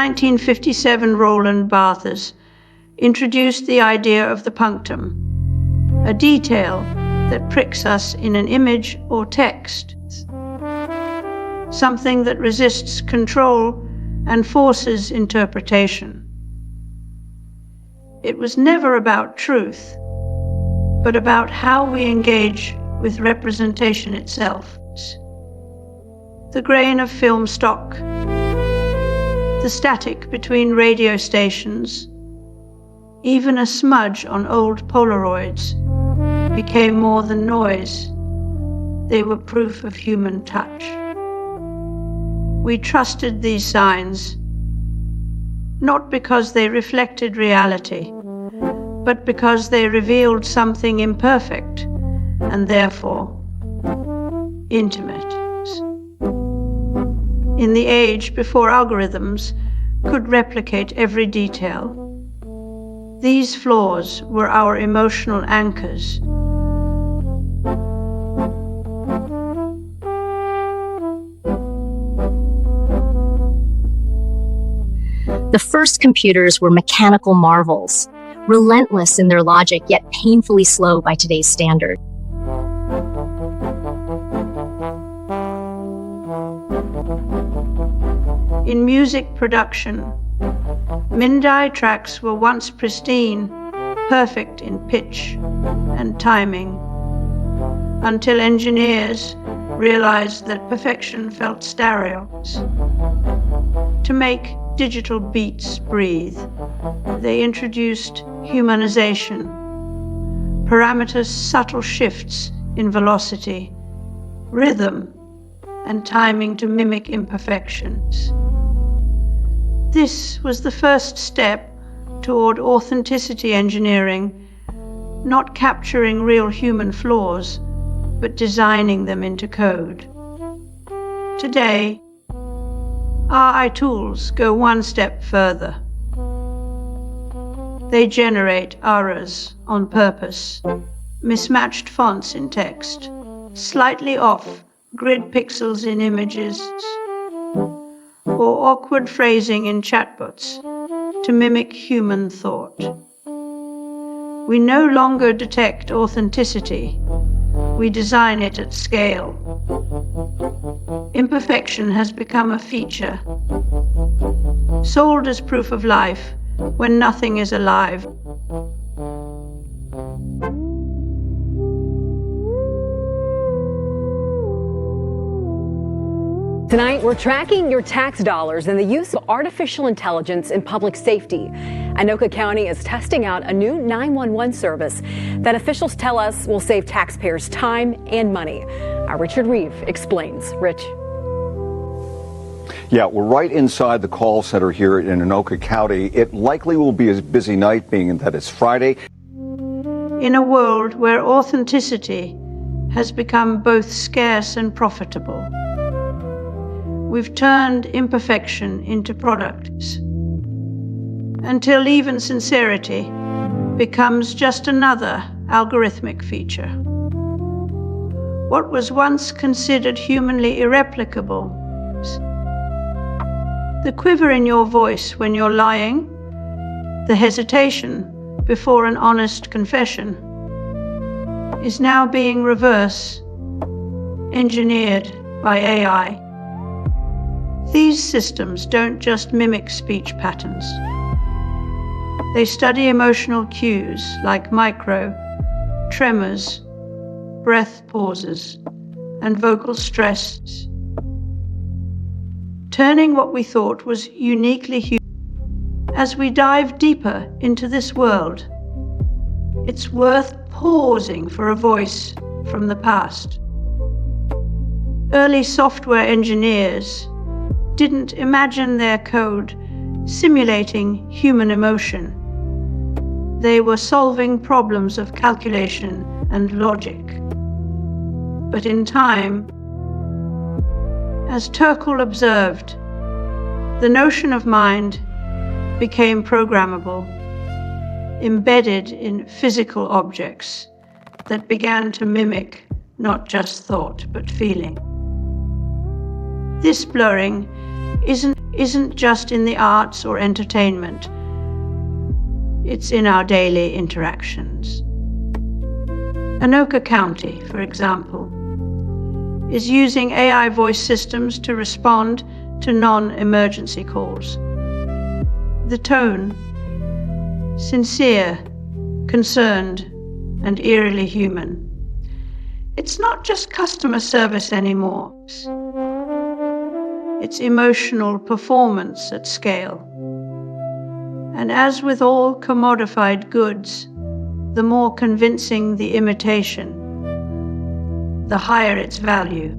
1957 Roland Barthes introduced the idea of the punctum, a detail that pricks us in an image or text, something that resists control and forces interpretation. It was never about truth, but about how we engage with representation itself. The grain of film stock, the static between radio stations, even a smudge on old Polaroids became more than noise. They were proof of human touch. We trusted these signs, not because they reflected reality, but because they revealed something imperfect and therefore intimate. In the age before algorithms could replicate every detail, these flaws were our emotional anchors. The first computers were mechanical marvels, relentless in their logic, yet painfully slow by today's standards. In music production, Mindai tracks were once pristine, perfect in pitch and timing, until engineers realized that perfection felt stereo. To make digital beats breathe, they introduced humanization, parameters, subtle shifts in velocity, rhythm, and timing to mimic imperfections. This was the first step toward authenticity engineering, not capturing real human flaws, but designing them into code. Today, AI tools go one step further. They generate errors on purpose, mismatched fonts in text, slightly off grid pixels in images, or awkward phrasing in chatbots to mimic human thought. We no longer detect authenticity, we design it at scale. Imperfection has become a feature, sold as proof of life when nothing is alive. Tonight, we're tracking your tax dollars and the use of artificial intelligence in public safety. Anoka County is testing out a new 911 service that officials tell us will save taxpayers time and money. Our Richard Reeve explains. Rich. Yeah, we're right inside the call center here in Anoka County. It likely will be a busy night, being that it's Friday. In a world where authenticity has become both scarce and profitable, we've turned imperfection into products, until even sincerity becomes just another algorithmic feature. What was once considered humanly irreplicable, the quiver in your voice when you're lying, the hesitation before an honest confession, is now being reverse engineered by AI. These systems don't just mimic speech patterns. They study emotional cues like micro, tremors, breath pauses, and vocal stress, turning what we thought was uniquely human. As we dive deeper into this world, it's worth pausing for a voice from the past. Early software engineers didn't imagine their code simulating human emotion. They were solving problems of calculation and logic. But in time, as Turkle observed, the notion of mind became programmable, embedded in physical objects that began to mimic not just thought, but feeling. This blurring isn't isn't just in the arts or entertainment. It's in our daily interactions. Anoka County, for example, is using AI voice systems to respond to non-emergency calls. The tone, sincere, concerned, and eerily human. It's not just customer service anymore. It's emotional performance at scale. And as with all commodified goods, the more convincing the imitation, the higher its value.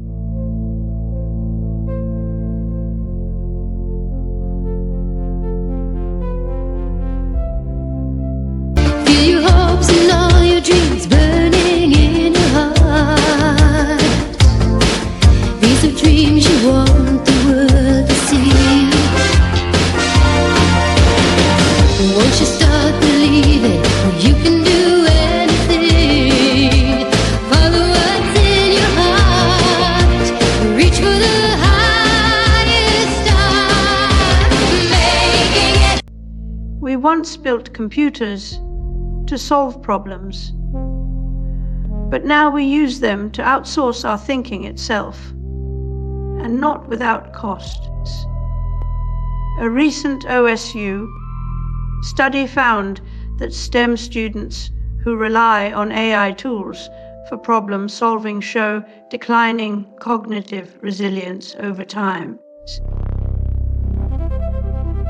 Feel your hopes and all your dreams burning in your heart. These are dreams you want the world to see. Once you start believing, you can do anything. Follow what's in your heart. Reach for the highest star. Making it. We once built computers to solve problems, but now we use them to outsource our thinking itself, and not without costs. A recent OSU study found that STEM students who rely on AI tools for problem solving show declining cognitive resilience over time.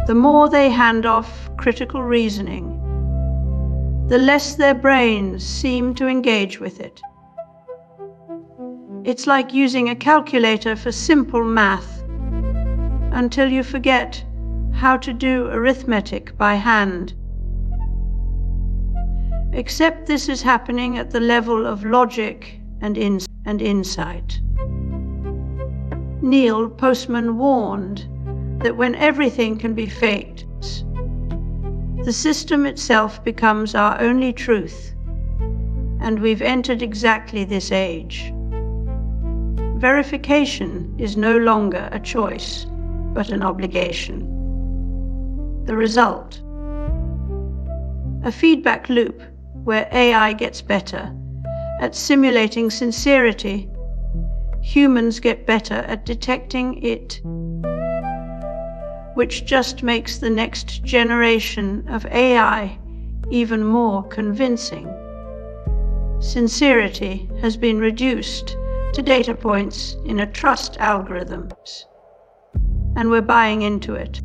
The more they hand off critical reasoning, the less their brains seem to engage with it. It's like using a calculator for simple math until you forget how to do arithmetic by hand. Except this is happening at the level of logic and insight. Neil Postman warned that when everything can be faked, the system itself becomes our only truth, and we've entered exactly this age. Verification is no longer a choice, but an obligation. The result: a feedback loop where AI gets better at simulating sincerity, humans get better at detecting it, which just makes the next generation of AI even more convincing. Sincerity has been reduced to data points in a trust algorithm, and we're buying into it.